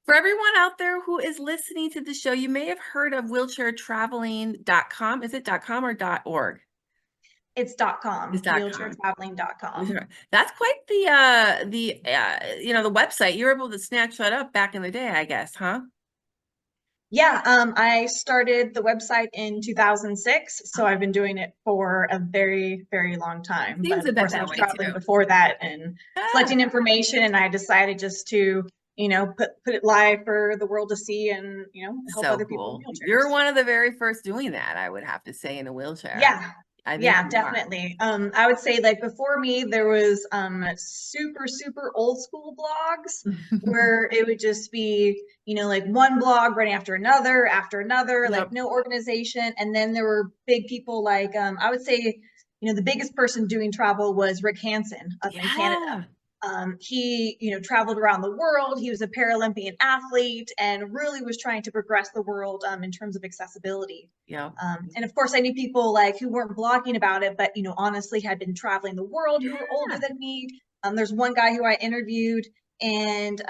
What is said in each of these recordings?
For everyone out there who is listening to the show, you may have heard of wheelchairtraveling.com. Is it .com or .org? It's It's .com, .com. wheelchairtraveling.com. That's quite the website. You were able to snatch that up back in the day, I guess, huh? Yeah, I started the website in 2006, so I've been doing it for a very, very long time. Seems But a of bit course, I that was way traveling too. before that and Yeah. collecting information, and I decided just to, put it live for the world to see and, help So other people in cool. You're wheelchairs. one of the very first doing that, I would have to say, in a wheelchair. Yeah, I think yeah, you are. definitely. I would say like before me, there was super, super old school blogs where it would just be, like one blog running after another, like Yep. no organization. And then there were big people like I would say, the biggest person doing travel was Rick Hansen up in Canada. Yeah. He, traveled around the world. He was a Paralympian athlete and really was trying to progress the world in terms of accessibility. Yeah. And of course, I knew people like who weren't blogging about it, but honestly had been traveling the world who were older than me. There's one guy who I interviewed, and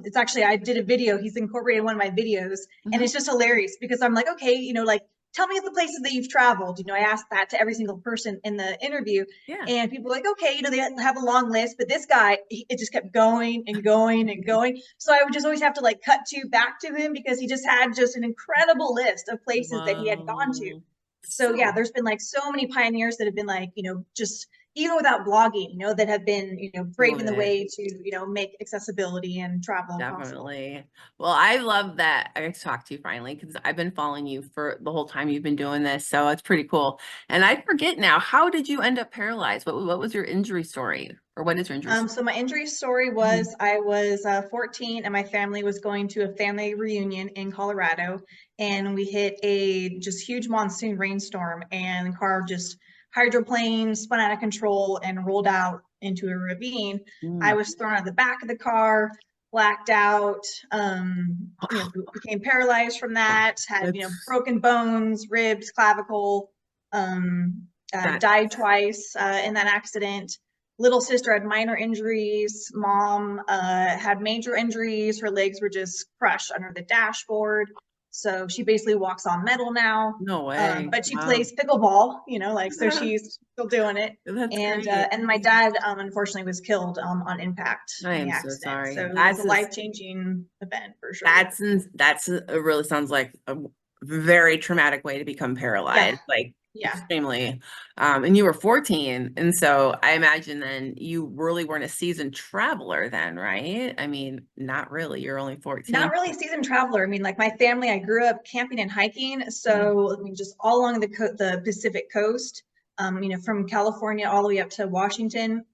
it's actually I did a video. He's incorporated in one of my videos, and it's just hilarious because I'm like, okay, like tell me the places that you've traveled. I asked that to every single person in the interview, Yeah. and people were like, okay, they have a long list, but this guy, it just kept going and going and going. So I would just always have to like cut to back to him because he just had just an incredible list of places that he had gone to. Whoa. So yeah, So there's been like so many pioneers that have been like, just even without blogging, that have been, doing braving the it. way to, make accessibility and travel possible. Definitely. Well, I love that I get to talk to you finally because I've been following you for the whole time you've been doing this. So it's pretty cool. And I forget now, how did you end up paralyzed? What was your injury story? Or what is your injury story? So my injury story Mhm. was I was 14 and my family was going to a family reunion in Colorado, and we hit a just huge monsoon rainstorm, and the car just hydroplaned, spun out of control and rolled out into a ravine. I Mm. was thrown out of the back of the car, blacked out, became paralyzed from that, had, That's broken bones, ribs, clavicle, that. died twice in that accident. Little sister had minor injuries. Mom had major injuries. Her legs were just crushed under the dashboard. So she basically walks on metal now. No way. But she Wow. plays pickleball, like, so she's still doing it. That's great. And my dad, unfortunately, was killed on impact I in the am so accident. So sorry. it was a life-changing event for sure. It really sounds like a very traumatic way to become Yeah, paralyzed, like yeah. extremely. And you were 14, and so I imagine then you really weren't a seasoned traveler then, right? I mean, not really. You're only Not 14. really a seasoned traveler. I mean, like my family, I grew up camping and hiking. So, I mean, just all along the Pacific coast, from California all the way up to Washington,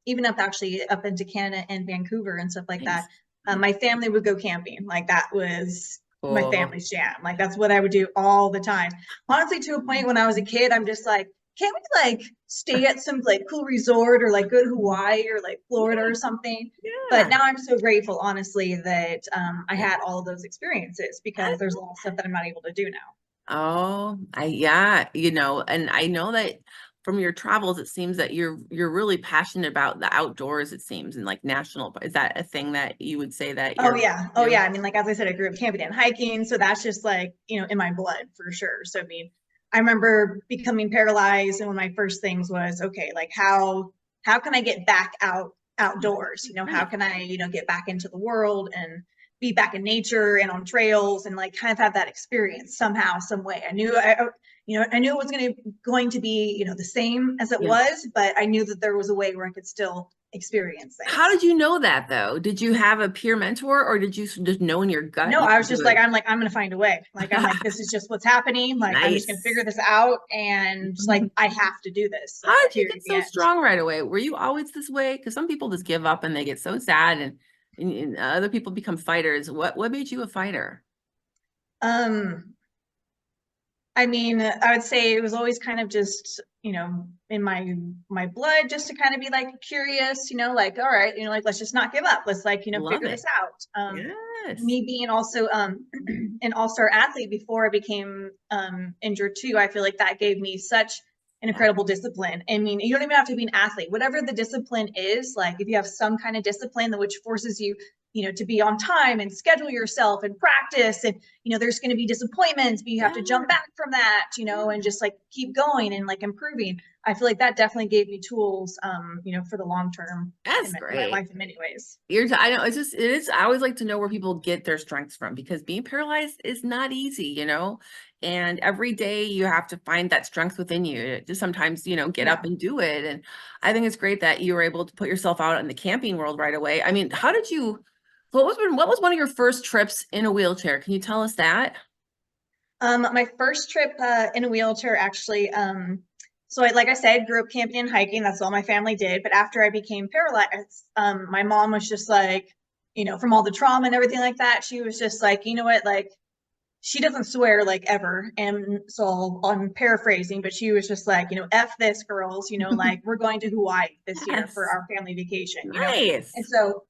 even up actually up into Canada and Vancouver and stuff like that. Nice. Nice. My family would go camping. Like that was my Cool. family's jam. Like that's what I would do all the time. Honestly, to a point when I was a kid, I'm just like, can't we like stay at some like cool resort or like go to Hawaii or like Florida or something? But Yeah. now I'm so grateful, honestly, that I had all of those experiences because there's a lot of stuff that I'm not able to do now. Oh, yeah, and I know that from your travels, it seems that you're really passionate about the outdoors, it seems, and like is that a thing that you would say that Oh you're yeah, oh do? yeah. I mean, like as I said, I grew up camping and hiking, so that's just like in my blood for sure. So I mean, I remember becoming paralyzed, and one of my first things was, okay, like how can I get back outdoors? How Right. can I get back into the world and be back in nature and on trails and like kind of have that experience somehow, some way. I knew it was going to be the same as it Yeah. was, but I knew that there was a way where I could still experience How things. did you know that though? Did you have a peer mentor or did you just know in your gut No, you I was could do just like, it? I'm gonna find a way. Like, I'm like, this is just what's happening. Like, I'm just gonna figure Nice. this out. And just like, I have to do this, How did you period, get the so end. strong right away? Were you always this way? Because some people just give up and they get so sad and other people become fighters. What made you a fighter? Um, I mean, I would say it was always kind of just, in my blood, just to kind of be like curious, like, all right, like, let's just not give up. Let's like, Love figure it. this out. Yes. Me being also an all-star athlete before I became injured too, I feel like that gave me such an Yeah. incredible discipline. I mean, you don't even have to be an athlete. Whatever the discipline is, like if you have some kind of discipline that which forces you to be on time and schedule yourself and practice. And, there's going to be disappointments, but you have to jump back from that, and just like keep going and like improving. I feel like that definitely gave me tools, for the long term That's in my great. life in many ways. I know it is. I always like to know where people get their strengths from because being paralyzed is not easy, and every day you have to find that strength within you to sometimes, get Yeah. up and do it. And I think it's great that you were able to put yourself out in the camping world right away. I mean, what was one of your first trips in a wheelchair? Can you tell us that? My first trip in a wheelchair, actually, so like I said, grew up camping and hiking. That's all my family did. But after I became paralyzed, my mom was just like, from all the trauma and everything like that, she was just like, you know what, like, she doesn't swear like ever. And so I'm paraphrasing, but she was just like, F this, girls, like, we're going to Hawaii this year for Yes. our family vacation. And Nice. so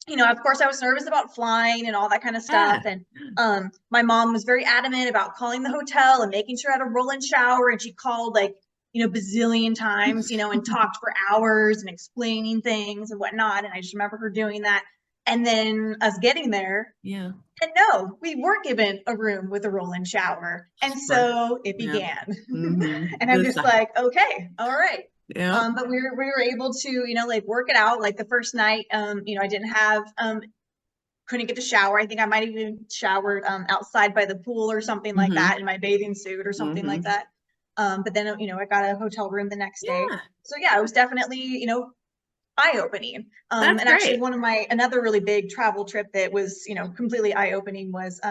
of course I was nervous about flying and all that kind of stuff. Yeah. And my mom was very adamant about calling the hotel and making sure I had a roll-in shower. And she called like, bazillion times, and talked for hours and explaining things and whatnot. And I just remember her doing that. And then us getting there. Yeah. And no, we weren't given a room with a roll-in shower. And Sure. so it Yeah. began. Mm-hmm. And I'm just like, okay, all right. Yeah. But we were able to, like work it out. Like the first night, I didn't have couldn't get to shower. I think I might have even showered outside by the pool or something like Mm-hmm. that in my bathing suit or something like Mm-hmm. that. But then, I got a hotel room the next day. Yeah. So yeah, it was definitely, eye-opening. That's And actually great. one of another really big travel trip that was, completely eye-opening was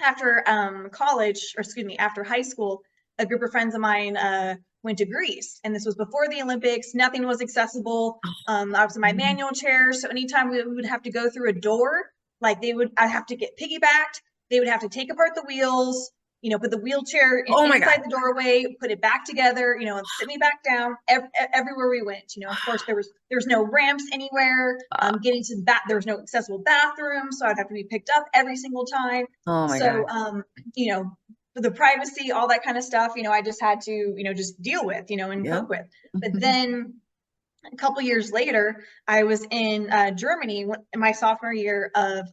after college, or excuse me, after high school, a group of friends of mine went to Greece, and this was before the Olympics. Nothing was accessible. I was in my Mhm. manual chair, so anytime we would have to go through a door, like I'd have to get piggybacked. They would have to take apart the wheels, put the wheelchair Oh my God. inside the doorway, put it back together, and sit me back down everywhere we went. Of course, there's no ramps anywhere. Uh, Getting to the bath, there was no accessible bathroom, so I'd have to be picked up every single time. oh my So, gosh. the privacy, all that kind of stuff, I just had to, just deal with, and Yep. cope with. But then a couple years later, I was in Germany in my sophomore year of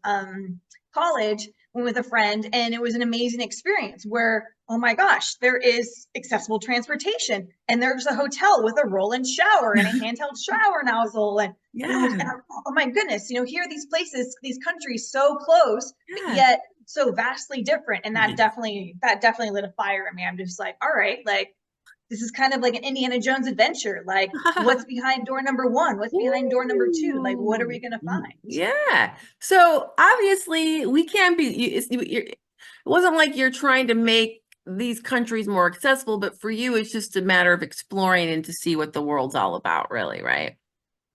college, went with a friend, and it was an amazing experience where, oh my gosh, there is accessible transportation, and there's a hotel with a roll-in shower and a handheld shower nozzle, and Yeah. oh my goodness, here are these places, these countries so close, but Yeah. yet so vastly different. And that Right. definitely lit a fire in me. I'm just like, all right, like this is kind of like an Indiana Jones adventure. Like, what's behind door number one? What's behind door number two? Like, what are we Ooh. gonna Mhm. find? Yeah. So obviously we can't be, it wasn't like you're trying to make these countries more accessible, but for you, it's just a matter of exploring and to see what the world's all about, really, right?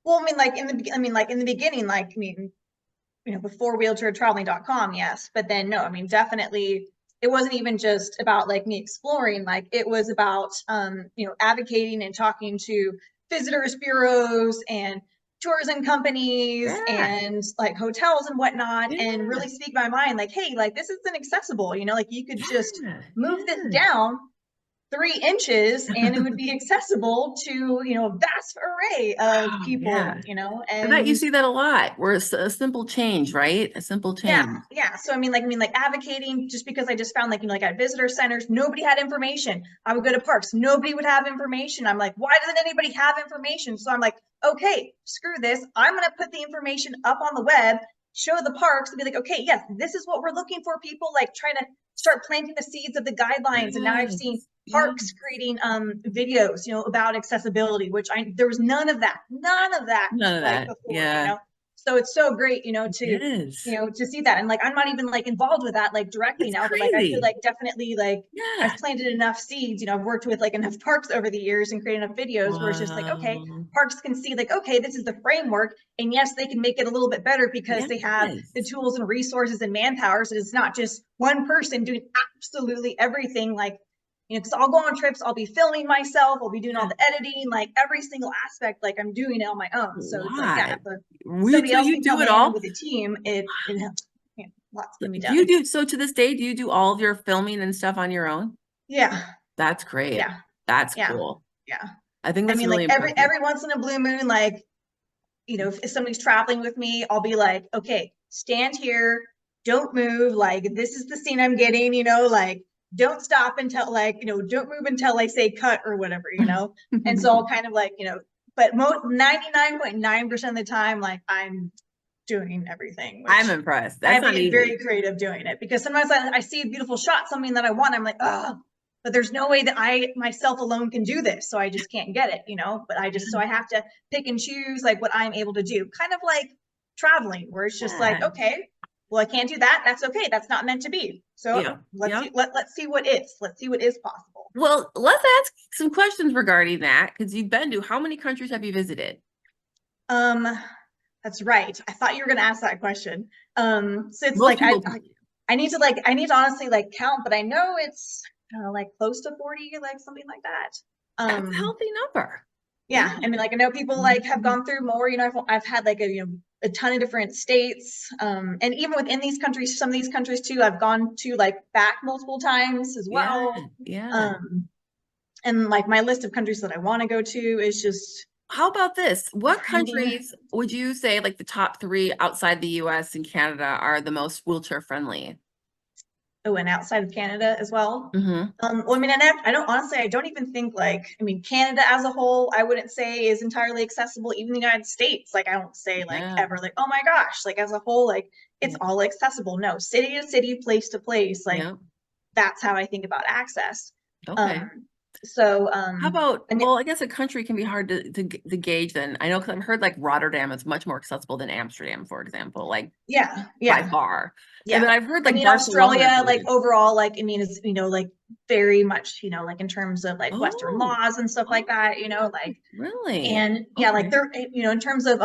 Well, like in the beginning, like before wheelchairtraveling.com, yes, but then no, definitely it wasn't even just about like me exploring, like it was about advocating and talking to visitors bureaus and tourism companies Yeah. and like hotels and whatnot, and Yeah. really speak my mind like, hey, like this isn't accessible, like you could just Yeah. move this Yeah. down 3 inches and it would be accessible to a vast array of Wow. people, Yeah. I bet you and see that a lot. Where it's a simple change, right? A simple yeah, change. yeah. So like advocating, just because I just found like like at visitor centers, nobody had information. I would go to parks, nobody would have information. I'm like, why doesn't anybody have information? So I'm like, okay, screw this. I'm gonna put the information up on the web, show the parks, and be like, okay, yes, this is what we're looking for. People like trying to start planting the seeds of the guidelines, and now I've seen Yes. Yeah. parks creating videos, about accessibility, which there was none of that None of like that. before. Yeah. So it's so great, It is. to see that. And like I'm not even like involved with that like directly It's now, but like I feel crazy. like definitely like Yeah. I've planted enough seeds. I've worked with like enough parks over the years and created enough videos where it's just like, okay, Wow. parks can see like, okay, this is the framework, and yes, they can make it a little bit better because they have the Yes. tools and resources and manpower, so it's not just one person doing absolutely everything. Like, because I'll go on trips, I'll be filming myself, I'll be doing all Yeah. the editing, like every single aspect, like I'm doing it on my own. So it's like, yeah, Why? somebody So else you can do come it in all? with a team, it helps. Yeah, lots can be Do you done. do so to this day? Do you do all of your filming and stuff on your own? Yeah, That's great. yeah, That's yeah, cool. yeah. I think I that's mean, really like impressive. every once in a blue moon, like you know, if somebody's traveling with me, I'll be like, okay, stand here, don't move. Like, this is the scene I'm getting, you know, like, don't stop until like, you know, don't move until I say cut or whatever, you know? And so I'll kind of like, you know, but 99.9% of the time, like I'm doing everything, I'm which impressed. I That's have to not get very easy. creative doing it because sometimes I see a beautiful shot, something that I want, I'm like, oh, but there's no way that I myself alone can do this. So I just can't get it, you know, but I just, so I have to pick and choose like what I'm able to do, kind of like traveling where it's just like, Yeah. okay, well, I can't do that. That's okay. That's not meant to be. So Yeah. let's Yeah. see, let's see what is, let's see what is possible. Well, let's ask some questions regarding that because you've been to how many countries have you visited? Um, that's right. I thought you were going to ask that question. So it's Most like, people, I need to like, I need to honestly like count, but I know it's like close to 40, like something like that. that's a healthy number. Yeah. Yeah, I mean, like I know people like have Mhm. gone through more, you know, I've had like a, you know, a ton of different states. And even within these countries, some of these countries too, I've gone to like back multiple times as Yeah. well. Yeah. Um, and like my list of countries that I want to go to is just How about this? What grinding. countries would you say, like the top three outside the US and Canada, are the most wheelchair friendly? Oh, and outside of Canada as well. Hmm. Well, I mean, I don't honestly, I don't even think like, I mean, Canada as a whole, I wouldn't say is entirely accessible. Even the United States, like I don't say like Yeah. ever like, oh my gosh, like as a whole, like it's Yeah. all accessible. No, city to city, place to place, like Yeah. that's how I think about access. Okay. Um, so How about, and well, I guess a country can be hard to gauge then. I know because I've heard like Rotterdam is much more accessible than Amsterdam, for example, like yeah, by yeah. far. And Yeah. then I've heard I like mean, Barcelona is Australia, really like good. overall, like, I mean, is, you know, like very much, you know, like in terms of like Western Oh, laws and stuff like that, you know, oh, like, really? and yeah, like Okay. they're, you know, in terms of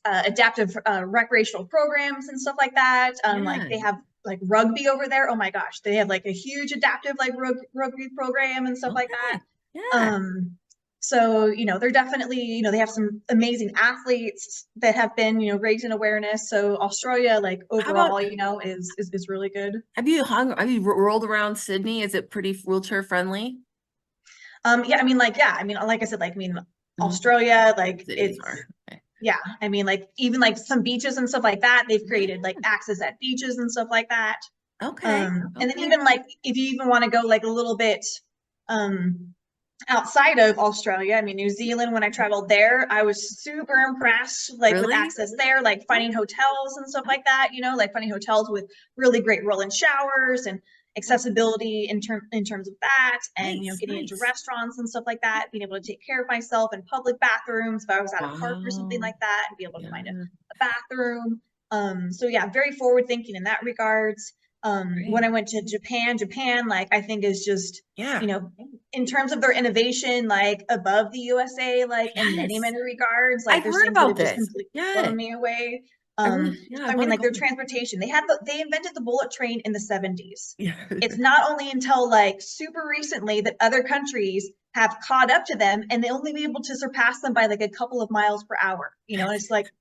adaptive recreational programs and stuff like that, like Yeah. they have like rugby over there. Oh my gosh, they have like a huge adaptive like rugby program and stuff like that. Okay. Yeah. So, you know, they're definitely, you know, they have some amazing athletes that have been, you know, raising awareness. So Australia, like How about, overall, you know, is really good. have you rolled around Sydney? Is it pretty wheelchair friendly? Yeah, I mean, like, yeah, I mean, like I said, like, I mean, Mhm. Australia, like Cities it's, are. Okay. yeah, I mean, like even like some beaches and stuff like that, they've Yeah. created like access at beaches and stuff like that. Okay. And then Okay. even like if you even want to go like a little bit, um, outside of Australia, I mean, New Zealand, when I traveled there, I was super impressed, like with Really? access there, like Oh, finding hotels and stuff oh, like that, you know, like finding hotels with really great roll-in showers and oh, accessibility in terms of that, and you know, nice, getting into nice. restaurants and stuff like that, being able to take care of myself in public bathrooms if I was at a park or something Wow. like that, and be able to find Yeah. a bathroom. So yeah, very forward thinking in that regards. When Great. I went to Japan, like I think is just, you Yeah. know, in terms of their innovation, like above the USA, like in many, Yes. many regards, like I've there's heard things that about have just this. completely Yeah. blown me away. I really, yeah, I So I mean, want to like their go. transportation, they invented the bullet train in the 70s. Yeah. It's not only until like super recently that other countries have caught up to them and they only be able to surpass them by like a couple of miles per hour, you know, and That's, it's like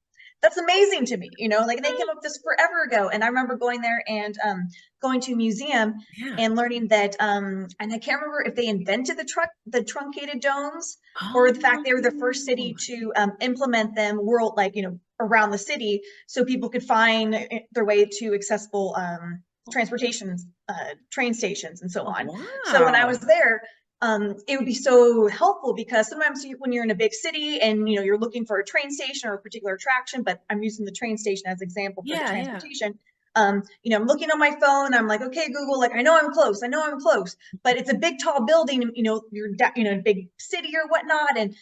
that's amazing to me, you know, like they came up with this forever ago. And I remember going there and going to a museum yeah. and learning that and I can't remember if they invented the truncated domes or the fact they were the first Oh, city to implement them world like, you know, around the city so people could find their way to accessible transportation, train stations and so oh, on. So when I wow. was there, it would be so helpful because sometimes when you're in a big city and you know you're looking for a train station or a particular attraction, but I'm using the train station as example for the Yeah, yeah. transportation. You know, I'm looking on my phone. I'm like, okay, Google, like I know I'm close. I know I'm close, but it's a big, tall building. You know, you know, a big city or whatnot, and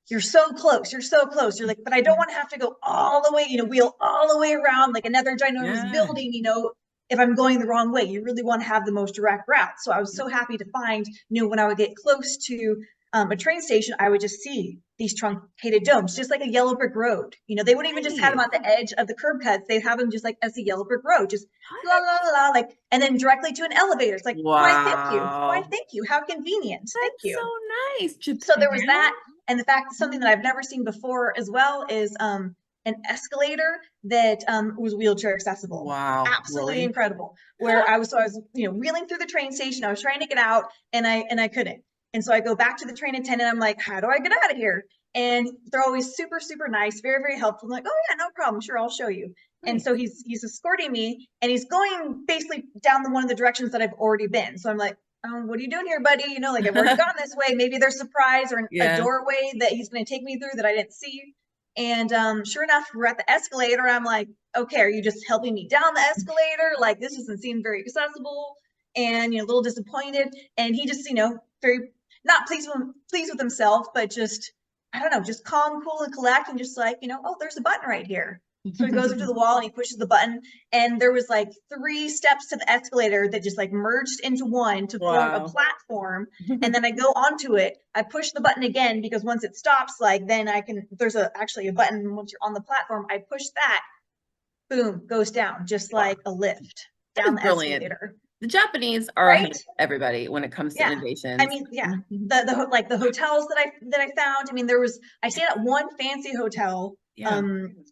you're so close. You're so close. You're like, but I don't want to have to go all the way, you know, wheel all the way around like another ginormous Yeah. building, you know, if I'm going the wrong way. You really want to have the most direct route. So I was Yeah. so happy to find, you know, when I would get close to a train station, I would just see these truncated domes, just like a yellow brick road. You know, they wouldn't even just have them Nice. at the edge of the curb cuts. They'd have them just like as a yellow brick road, just la What? la la la, like, and then directly to an elevator. It's like, why, thank you. Why, Wow. thank you. How convenient. Thank That's so you. nice. So there was Japan? that, and the fact that something that I've never seen before as well is an escalator that was wheelchair accessible. Wow. Absolutely Really? incredible. Where I was, you know, wheeling through the train station. I was trying to get out, and I couldn't. And so I go back to the train attendant. I'm like, how do I get out of here? and they're always super, super nice, very, very helpful. I'm like, oh yeah, no problem, sure, I'll show you. And Nice. so he's escorting me, and he's going basically down one of the directions that I've already been. So I'm like, what are you doing here, buddy? You know, like I've already gone this way. Maybe there's a surprise or a Yeah. doorway that he's going to take me through that I didn't see. And sure enough, we're at the escalator. I'm like, okay, are you just helping me down the escalator? Like this doesn't seem very accessible. And a little disappointed. And he just, very not pleased with himself, but just I don't know, just calm, cool, and collect, and just like, oh, there's a button right here. So he goes up to the wall and he pushes the button, and there was like 3 steps to the escalator that just like merged into one to form a Wow. platform. And then I go onto it. I push the button again because once it stops, like then I can. There's actually a button once you're on the platform. I push that, boom, goes down just Wow. like a lift That down is the brilliant. escalator. The Japanese are ahead Right? of everybody when it comes to Yeah. I innovations. mean, yeah. Mhm. The hotels that I found. I mean, I stayed at one fancy hotel, Yeah.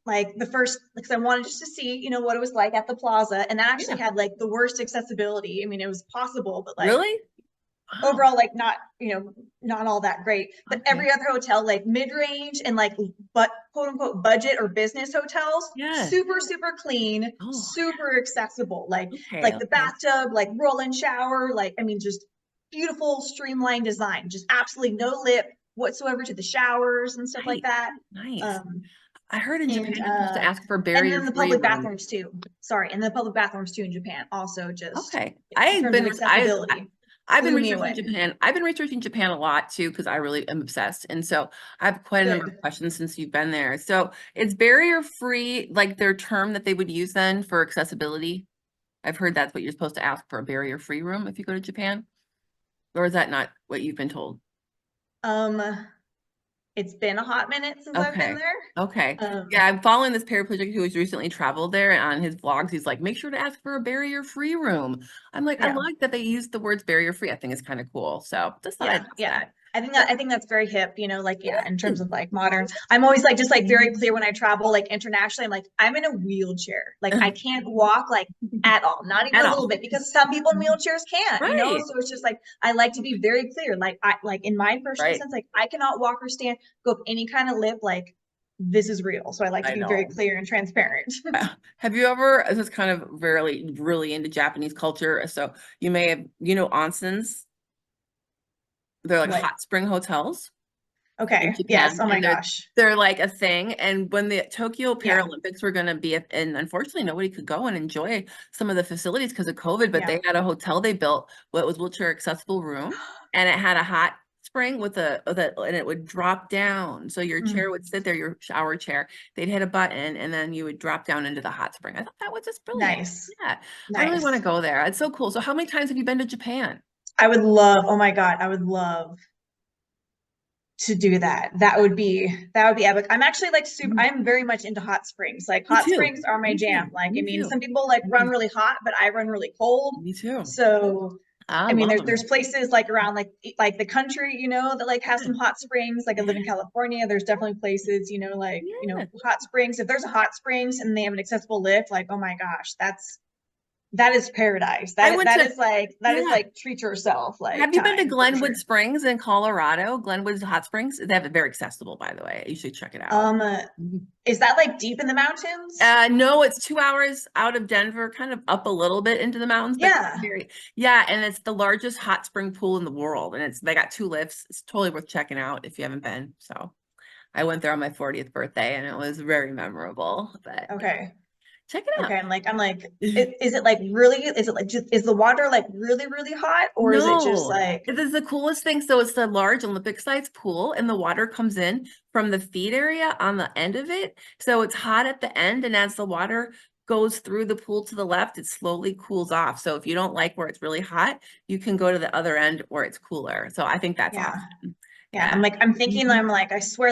like the first, because I wanted just to see, what it was like at the plaza, and that actually Yeah. had like the worst accessibility. I mean, it was possible, but like Really? Wow. overall, like not, not all that great. But Okay. every other hotel, like mid-range and like but quote unquote budget or business hotels, Yeah. super, super clean, Oh, super accessible. okay. Like the Okay. bathtub, like roll-in shower, like I mean, just beautiful, streamlined design, just absolutely no lip whatsoever to the showers and stuff like Nice. that. Nice. Um, I heard in and Japan you're supposed to ask for and then the barrier-free public room. bathrooms too. Sorry, and the public bathrooms too in Japan also just Okay. in terms of accessibility I've been blew me researching away. Japan. I've been researching Japan a lot too because I really am obsessed. And so I have quite a number of Good. questions since you've been there. So it's barrier-free, like their term that they would use then for accessibility. I've heard that's what you're supposed to ask for, a barrier-free room if you go to Japan. Or is that not what you've been told? Um, it's been a hot minute since I've been Okay. there. Okay. Um, Yeah, I'm following this paraplegic who has recently traveled there, and on his vlogs, he's like, make sure to ask for a barrier-free room. I'm like, I yeah, like that they used the words barrier-free. I think it's kind of cool. So just thought I'd yeah, ask yeah. that. I think that's very hip, like yeah, in It terms is. of like modern. I'm always like just like very clear when I travel like internationally. I'm like I'm in a wheelchair. Like I can't walk like at all, not even At a little all. bit because some people in wheelchairs can't. Right. So it's just like I like to be very clear. Like I like in my personal Right. sense, like I cannot walk or stand, go up any kind of lip, like this is real. So I like to I be very know. clear and transparent. Have you ever, this is kind of really into Japanese culture. So you may have, onsens. They're like What? hot spring hotels in Okay. Yes. Japan, Oh my and gosh. they're like a thing. And when the Tokyo Yeah. Paralympics were going to be, and unfortunately nobody could go and enjoy some of the facilities because of COVID, but Yeah. they had a hotel they built what was wheelchair accessible room, and it had a hot spring and it would drop down. So your chair would sit there, your shower chair. They'd hit a button, and then you would drop down into the hot spring. I thought that was just brilliant. Nice. Yeah, I really want to Nice. go there. It's so cool. So how many times have you been to Japan? I would love, oh my God, I would love to do that. That would be epic. I'm actually like super, Mhm. I'm very much into hot springs. Like Me hot too. springs are my Me jam. too. Like, I Me mean, too. some people like run Mhm. really hot, but I run really cold. Me too. So, I I mean, love there's them. places like around like the country, that like has Yeah. some hot springs. Like I live in Yeah. California. There's definitely places, like, Yeah. hot springs. If there's a hot springs and they have an accessible lift, like, oh my gosh, that is paradise. I That went that to, is like that is yeah. like treat yourself like Have you been to time for Glenwood sure. Springs in Colorado? Glenwood Hot Springs? They have it very accessible, by the way. You should check it out. Um, Mhm. is that like deep in the mountains? No, it's 2 hours out of Denver, kind of up a little bit into the mountains, but Yeah. very, yeah, and it's the largest hot spring pool in the world, and they got 2 lifts. It's totally worth checking out if you haven't been. So I went there on my 40th birthday, and it was very memorable. But yeah, Okay. check it out. Okay. I'm like, is it like really, is it like just, is the water like really, really hot or is it just No, like, this is the coolest thing. So it's the large Olympic size pool, and the water comes in from the feed area on the end of it. So it's hot at the end, and as the water goes through the pool to the left, it slowly cools off. So if you don't like where it's really hot, you can go to the other end where it's cooler. So I think that's yeah. awesome. Yeah. Yeah. I'm thinking, Mhm. I'm like, I swear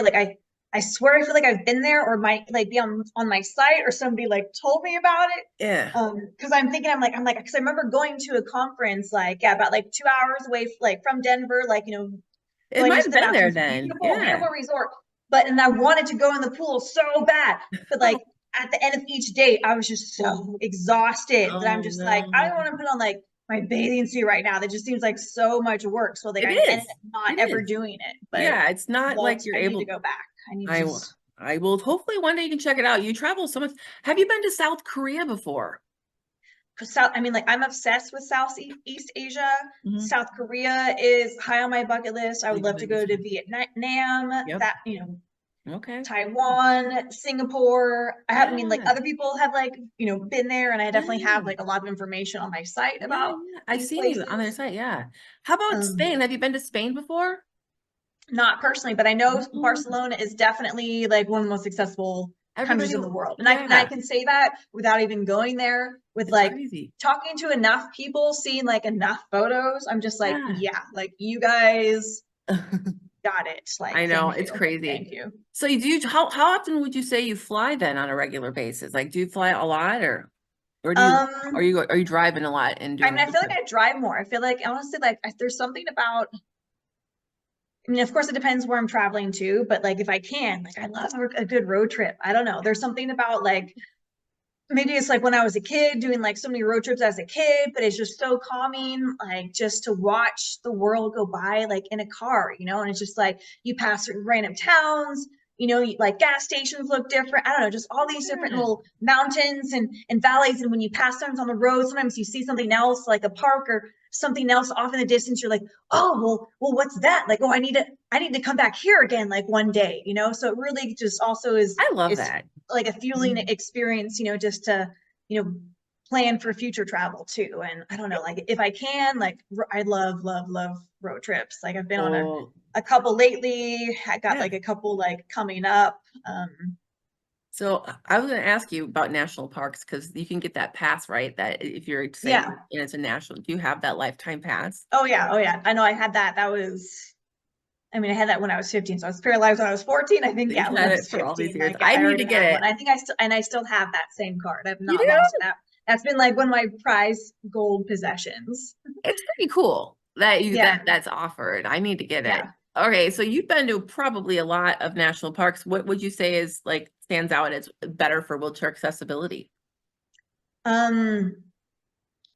I feel like I've been there or might like be on my site or somebody like told me about it. Yeah. Because I'm thinking, because I remember going to a conference like, yeah, about like 2 hours away, like from Denver, like, It going might into have the been there mountains, then. beautiful, Yeah. beautiful resort. And I wanted to go in the pool so bad. But like at the end of each day, I was just so exhausted that I'm Oh just like, I no. don't want to put on like my bathing suit right now. That just seems like so much work. So like It I ended is. up not It ever is. doing it. But Yeah, it's not well, like you're I need to able. go back. I need to I will. just I will. Hopefully, one day you can check it out. You travel so much. Have you been to South Korea before? South, I mean, like I'm obsessed with Southeast Asia. Hmm. South Korea is high on my bucket list. I would You've love to been to go to South. Vietnam, Yep. that, Okay. Taiwan, Singapore. I mean, like Yeah. other people have like, been there, and I definitely have Yeah. like a lot of information on my site Yeah. about Yeah. I've these seen you on their places. site. Yeah. How about Um, Spain? Have you been to Spain before? Not personally, but I know Mm. Barcelona is definitely like one of the most accessible countries Everybody. in the world. And I Yeah. can say that without even going there, with It's like crazy. talking to enough people, seeing like enough photos. I'm just like, Yeah. yeah, like you guys got it. Like, I know. thank It's you. crazy. Thank you. So you do, how often would you say you fly then on a regular basis? Like, do you fly a lot or do you, Um, are you driving a lot and I doing mean, I road feel like trips? I drive more. I feel like honestly, like there's something about, I mean, of course, it depends where I'm traveling to, but like if I can, like I love a good road trip. I don't know. There's something about like maybe it's like when I was a kid doing like so many road trips as a kid, but it's just so calming, like just to watch the world go by like in a car, and it's just like you pass through random towns, like gas stations look different. I don't know, just all these different Yeah. little mountains and valleys. And when you pass sometimes on the road, sometimes you see something else like a park or something else off in the distance. You're like, oh, well, what's that? Like, oh, I need to come back here again, like one day, So it really just also is I love is that. like a fueling Mhm. experience, just to, you know, plan for future travel too. And I don't know, like if I can, like I love, love, love road trips. Like I've been on Oh, a couple lately. I got yeah. like a couple like coming up. So I was going to ask you about national parks because you can get that pass, right? That if you're saying Yeah. and it's a national, do you have that lifetime pass? Oh yeah. Oh yeah. I know I had that. I mean, I had that when I was 15. So I was paralyzed when I was 14. I think, You've yeah, when I had was it for all these 15, years. like I I need to already get have one. it. I still have that same card. I've You not do? lost that. That's been like one of my prized gold possessions. It's pretty cool that Yeah. that's offered. I need to get it. Yeah. Okay, so you've been to probably a lot of national parks. What would you say is like stands out as better for wheelchair accessibility? Um,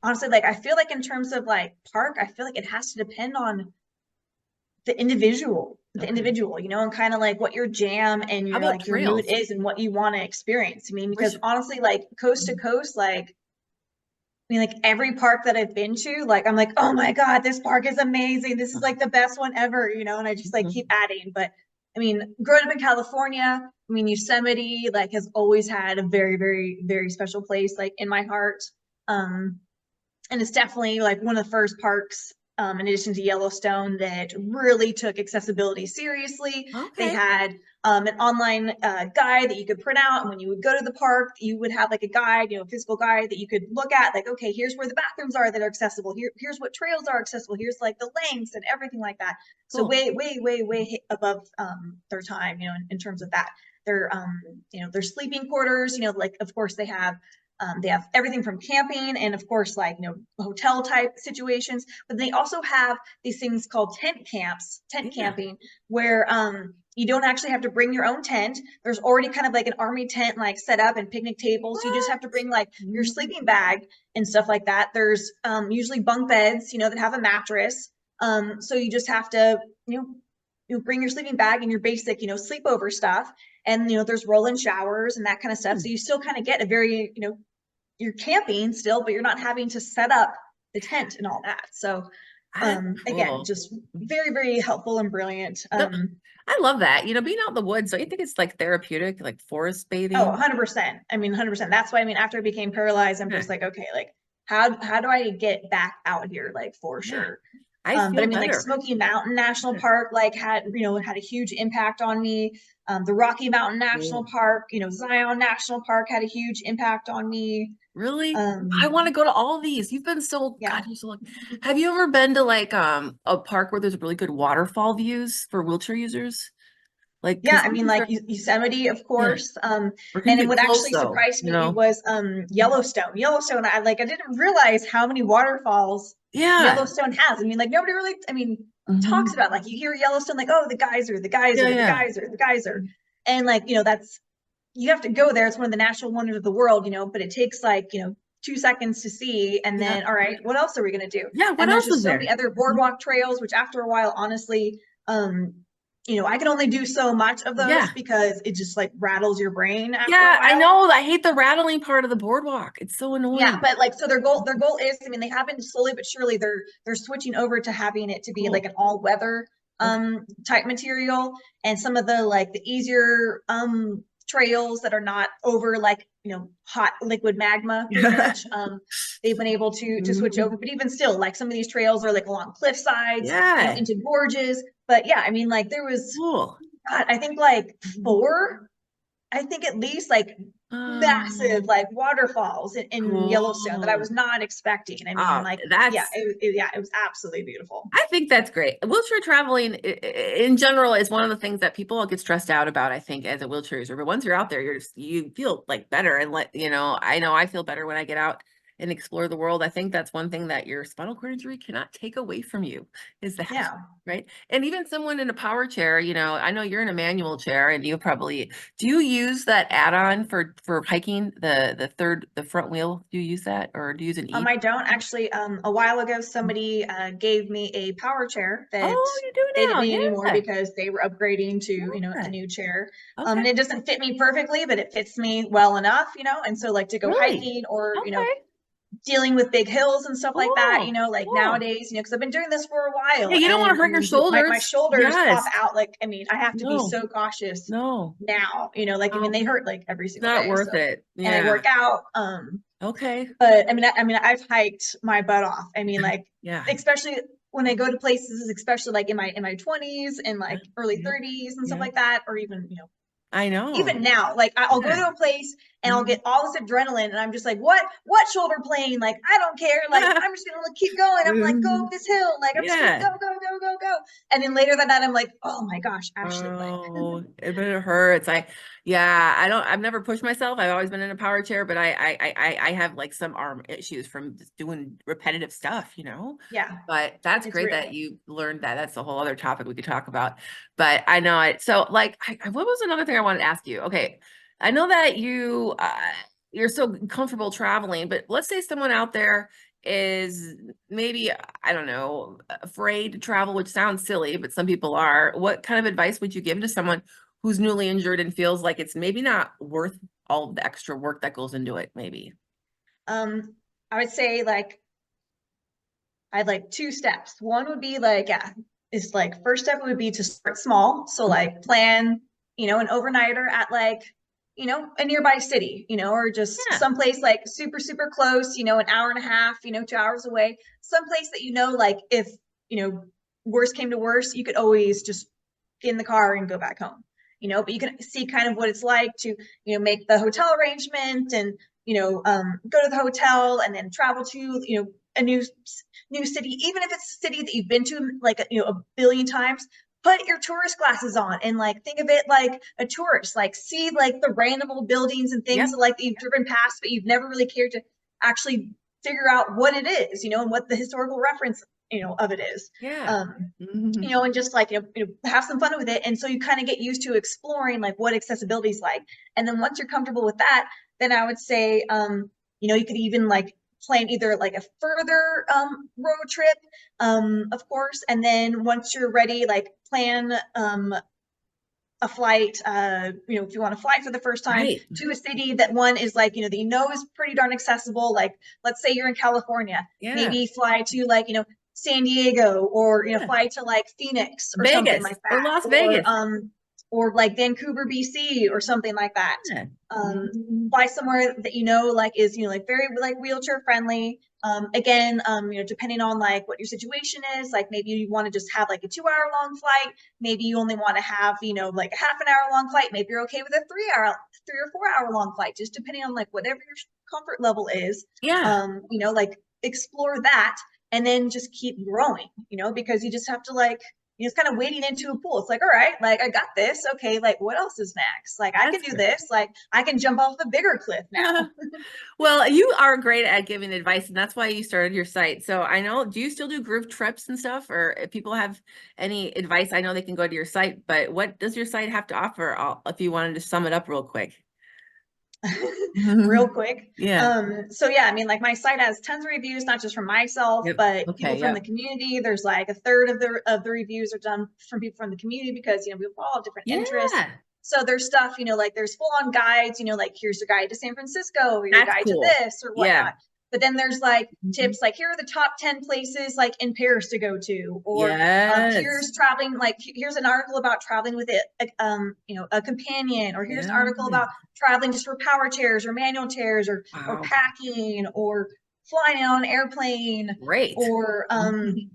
Honestly, like I feel like in terms of like park, I feel like it has to depend on the Okay. individual, and kind of like what your jam and How your about like your mood trails? is and what you want to experience. I mean, because Which honestly, like coast to coast, like I mean, like every park that I've been to, like I'm like, oh my God, this park is amazing. This is like the best one ever, and I just like keep Mhm. adding. But I mean, growing up in California, I mean, Yosemite like has always had a very, very, very special place like in my heart. Um, and it's definitely like one of the first parks, in addition to Yellowstone, that really took accessibility seriously. They Okay. had an online guide that you could print out, and when you would go to the park, you would have like a guide, a physical guide that you could look at, like, okay, here's where the bathrooms are that are accessible. Here's what trails are accessible. Here's like the lengths and everything like that. So Cool. way, way, way, way above their time, in terms of that. Their sleeping quarters, like of course they have everything from camping and of course like hotel type situations, but they also have these things called tent Yeah. camping, where you don't actually have to bring your own tent. There's already kind of like an army tent like set up and picnic tables. You just What? have to bring like your Mhm. sleeping bag and stuff like that. There's usually bunk beds, that have a mattress. So you just have to, bring your sleeping bag and your basic, sleepover stuff. And there's roll-in showers and that kind of stuff. Hmm. So you still kind of get a very, you're camping still, but you're not having to set up the tent and all that. So That's again, cool. just very, very helpful and brilliant. No, I love that. Being out in the woods, don't you think it's like therapeutic, like forest Oh, bathing? 100%. I mean, 100%. That's why, I mean, after I became paralyzed, I'm just Yeah. like, okay, like how do I get back out here, like for Yeah. sure. I But I feel mean, like better. Smoky Mountain National Yeah. Park, like had a huge impact on me. The Rocky Mountain National Cool. Park, Zion National Park had a huge impact on me. Really? I Um, want to go to all these. You've been so, God, yeah. you're so lucky. Have you ever been to like a park where there's really good waterfall views for wheelchair users? Like, Yeah, because I mean, like Yosemite, of yeah, course. or can And you then get what close actually though, surprised me was Yellowstone. Yellowstone, I didn't realize how many waterfalls Yeah. Yellowstone has. I mean, like nobody really, I mean, talks Hmm. about like you hear Yellowstone, like, oh, the geyser, the Yeah, geyser, the yeah. geyser, the geyser. And like, that's you have to go there. It's one of the natural wonders of the world, but it takes like, 2 seconds to see, and Yeah. then, all right, what else are we going to do? Yeah. What And there's else just is so many there? other boardwalk trails, which after a while, honestly, um, I can only do so much of those Yeah. because it just like rattles your brain after a Yeah, I while. know. I hate the rattling part of the boardwalk. It's so Yeah, annoying. but like so their goal is, I mean, they have been slowly but surely they're switching over to having it to be like Cool. an all weather Okay. type material, and some of the like the easier trails that are not over like hot liquid magma pretty much they've been able to switch over, Mhm. but even still like some of these trails are like along cliff sides, Yeah. into gorges. But yeah, I mean, like there was, Cool. God, I think like four, I think at least like massive Um, like waterfalls in Yellowstone that I cool. was not expecting. I mean, Oh, like, yeah, that's yeah, it was absolutely beautiful. I think that's great. Wheelchair traveling in general is one of the things that people get stressed out about, I think, as a wheelchair user. But once you're out there, you feel like better and I know I feel better when I get out and explore the world. I think that's one thing that your spinal cord injury cannot take away from you is that, Yeah. right? And even someone in a power chair, I know you're in a manual chair and do you use that add-on for hiking the front wheel? Do you use that or do you use an E? I don't actually. A while ago, somebody gave me a power chair that Oh, you do they didn't now. need anymore Yeah. because they were upgrading to, a Yeah. new chair. Okay. And it doesn't fit me perfectly, but it fits me well enough, and so like to go Really? hiking or, Okay. dealing with big hills and stuff like that, Cool. like Cool. nowadays, because I've been doing this for a Yeah, while, you don't want and to I hurt your mean, my shoulders. shoulders pop Yes. out. Like, I mean, I have to be No. so cautious No. now, like, I mean, No. they hurt like every It's single not day. worth So, it. and I Yeah. work out, Okay. but I mean, I've hiked my butt off. I mean, like, Yeah. especially when I go to places, especially like in my 20s and Yeah. like early Yeah. 30s and stuff Yeah. like that, or even, I know. even now, like I'll go Yeah. to a place and I'll Mhm. get all this adrenaline and I'm just like, what shoulder plane? Like, I don't care. Like, I'm just gonna keep going. I'm like, go up this hill. Like, I'm just gonna Yeah. go, go, go, go, go. And then later that night, I'm like, oh my gosh, Ashley, like, Oh, but it hurts. Yeah, I've never pushed myself. I've always been in a power chair, but I have like some arm issues from just doing repetitive stuff. yeah, But that's it's great that real. you learned that. That's a whole other topic we could talk about. But I know it. So like, what was another thing I wanted to ask you? Okay. I know that you're so comfortable traveling, but let's say someone out there is maybe, I don't know, afraid to travel, which sounds silly, but some people are. What kind of advice would you give to someone who's newly injured and feels like it's maybe not worth all of the extra work that goes into it, maybe? Um, I would say like I had like two steps. One would be like, yeah, it's like first step would be to start small. So like plan, an overnighter at like, a nearby city, or just Yeah. someplace like super, super close, an hour and a half, 2 hours away, someplace that, like if, worst came to worst, you could always just get in the car and go back home, but you can see kind of what it's like to, make the hotel arrangement and, go to the hotel and then travel to, a new city, even if it's a city that you've been to like a billion times. Put your tourist glasses on and like think of it like a tourist, like see like the random old buildings and things Yep. that, like that you've driven past, but you've never really cared to actually figure out what it is, and what the historical reference, of it is. Yeah. Um, Mhm. and just like have some fun with it, and so you kind of get used to exploring like what accessibility is like, and then once you're comfortable with that, then I would say you could even like plan either like a further road trip, of course, and then once you're ready, like plan a flight, if you want to fly for the first time Right. to a city that one is like, that is pretty darn accessible. Like, let's say you're in California, Yeah. maybe fly to like, San Diego, or, Yeah. fly to like Phoenix or something Vegas like or that, Las Vegas. or like Vancouver, BC or something like that. Yeah. Um, Mhm. Fly somewhere that, like is, like very like wheelchair friendly. Again, depending on like what your situation is, like maybe you want to just have like a 2 hour long flight. Maybe you only want to have, like a half an hour long flight. Maybe you're okay with a 3 or 4 hour long flight, just depending on like whatever your comfort level is. Yeah. Like explore that and then just keep growing, because you just have to like, it's kind of wading into a pool. It's like, all right, like I got this. Okay, like what else is next? Like I can That's do great. this. Like I can jump off a bigger cliff now. Well, you are great at giving advice, and that's why you started your site. So I know, do you still do group trips and stuff? Or if people have any advice, I know they can go to your site, but what does your site have to offer if you wanted to sum it up real quick? real quick. Yeah. So yeah, I mean, like my site has tons of reviews, not just from myself, Yep. but people Okay. from the Yep. community. There's like a third of the reviews are done from people from the community because we all have different interests. Yeah. So there's stuff, like there's full on guides, like here's your guide to San Francisco or your That's guide to cool. this or Yeah. whatnot. But then there's like Mhm. tips like here are the top 10 places like in Paris to go to, or Yes. here's traveling, like here's an article about traveling with a companion, or here's an Yeah. article about traveling just for power chairs or manual chairs or Wow. packing or flying on an airplane Great. or Mhm.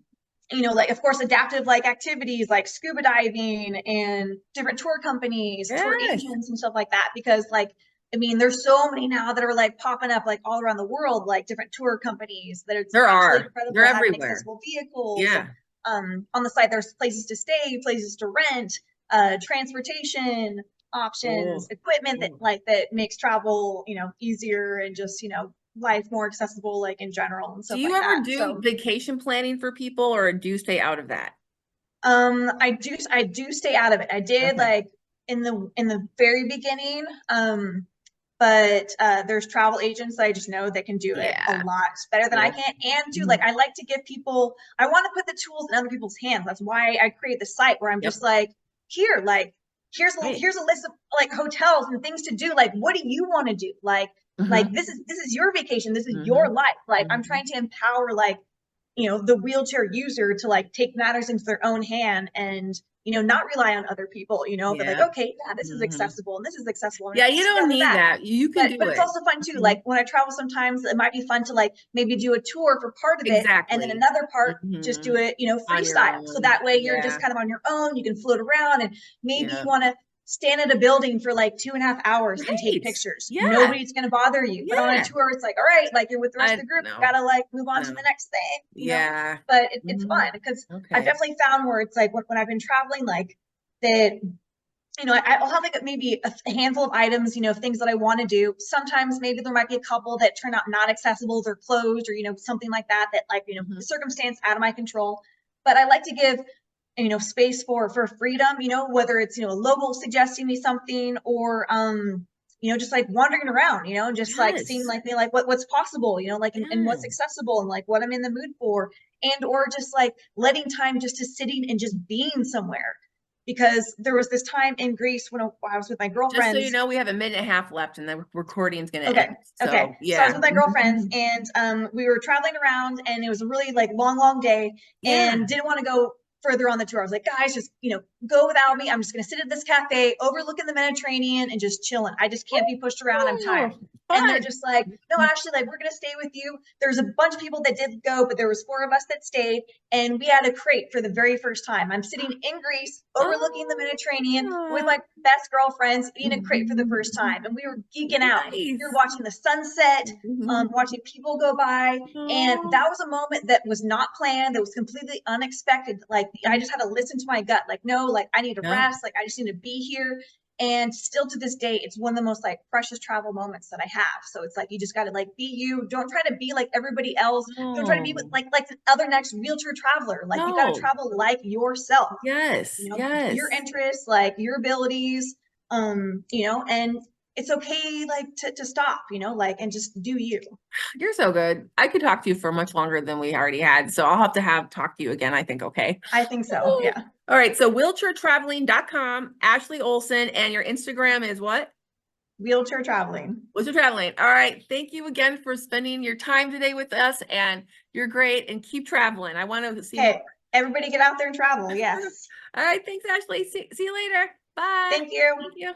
like of course adaptive like activities like scuba diving and different tour companies, tour Yes. agents and stuff like that. Because like I mean, there's so many now that are like popping up like all around the world, like different tour companies that it's There absolutely are. They're incredible having everywhere. accessible vehicles. Yeah. On the site, there's places to stay, places to rent, transportation options, Oh. equipment that Oh. makes travel, easier and just, life more accessible, like in general and Do stuff you like ever that. do So vacation planning for people or do you stay out of that? I do stay out of it. I did Okay. like in the very beginning. But there's travel agents that I just know that can do it a Yeah. lot better than I Yep. can. And too, like Mhm. I like to give people, I want to put the tools in other people's hands. That's why I create the site where I'm Yep. just like, here, like Right. here's a list of like hotels and things to do. Like, what do you want to do? Like Mm-hmm. this is your vacation. This is Mm-hmm. your life. Like I'm Mm-hmm. trying to empower like the wheelchair user to like take matters into their own hand and not rely on other people, but like Yep. okay, yeah, this is Mm-hmm. accessible and this is accessible and Yeah, you piece don't together need that. that. You can but do but it's it. also fun too, Mhm. like when I travel sometimes it might be fun to like maybe do a tour for part of it and then Exactly. another part just Mm-hmm. do it On your freestyle, so own. that way you're just Yeah. kind of on your own, you can float around and maybe you Yeah. want to stand at a building for like 2.5 hours and take Right. pictures. Yeah. Nobody's going to bother you. But on a Yeah. tour it's like, all right, like you're with the rest of I the group, you no. gotta like move on to No. the next thing. Yeah. But it's Hmm. fun because I've Okay. definitely found where it's like when I've been traveling, like that, I'll have like maybe a handful of items, of things that I want to do. Sometimes maybe there might be a couple that turn out not accessible, they're closed, or something like that, that like Hmm. the circumstance out of my control. But I like to give space for freedom, whether it's a local suggesting me something, or just like wandering around, and just like seeing Yes. like me like what's possible, like and Yeah. what's accessible and like what I'm in the mood for, and or just like letting time just to sitting and just being somewhere. Because there was this time in Greece when I was with my Just so you girlfriends. know, we have a minute and a half left and the recording's gonna Okay. end. Okay. So So I was yeah. with my girlfriends Mhm. and we were traveling around and it was a really like long, long day Yeah. and didn't want to go further on the tour. I was like, guys, just, go without me. I'm just going to sit at this cafe overlooking the Mediterranean and just chilling. I just can't be pushed around. I'm tired. Oh, And they're fun. just like, no, actually, like, we're going to stay with you. There's a bunch of people that did go, but there was four of us that stayed. And we had a crate for the very first time. I'm sitting in Greece overlooking the Mediterranean with Oh, my best girlfriends eating a crate for the first mhm. time. And we were geeking out. We were Nice. watching the sunset, Mhm. watching people go by. And Oh, that was a moment that was not planned, that was completely unexpected. Like, I just had to listen to my gut. Like, no, like, I need to yeah. rest. Like, I just need to be here. And still to this day, it's one of the most like precious travel moments that I have. So it's like you just got to like be you. Don't try to be like everybody else. Don't try to be with No. like the other next wheelchair traveler. Like you got to No. travel like yourself. Yes. Your Yes. interests, like your abilities, and it's okay like to stop, like and just do you. You're so good. I could talk to you for much longer than we already had. So I'll have to talk to you again, I think, okay? I think so. Yeah. All right. So wheelchairtraveling.com, Ashley Olson, and your Instagram is what? Wheelchair traveling. Wheelchair Traveling. All right. Thank you again for spending your time today with us. And you're great. And keep traveling. I want to see more. Okay. Everybody get out there and travel. Yes. All right. Thanks, Ashley. See you later. Bye. Thank you. Thank you.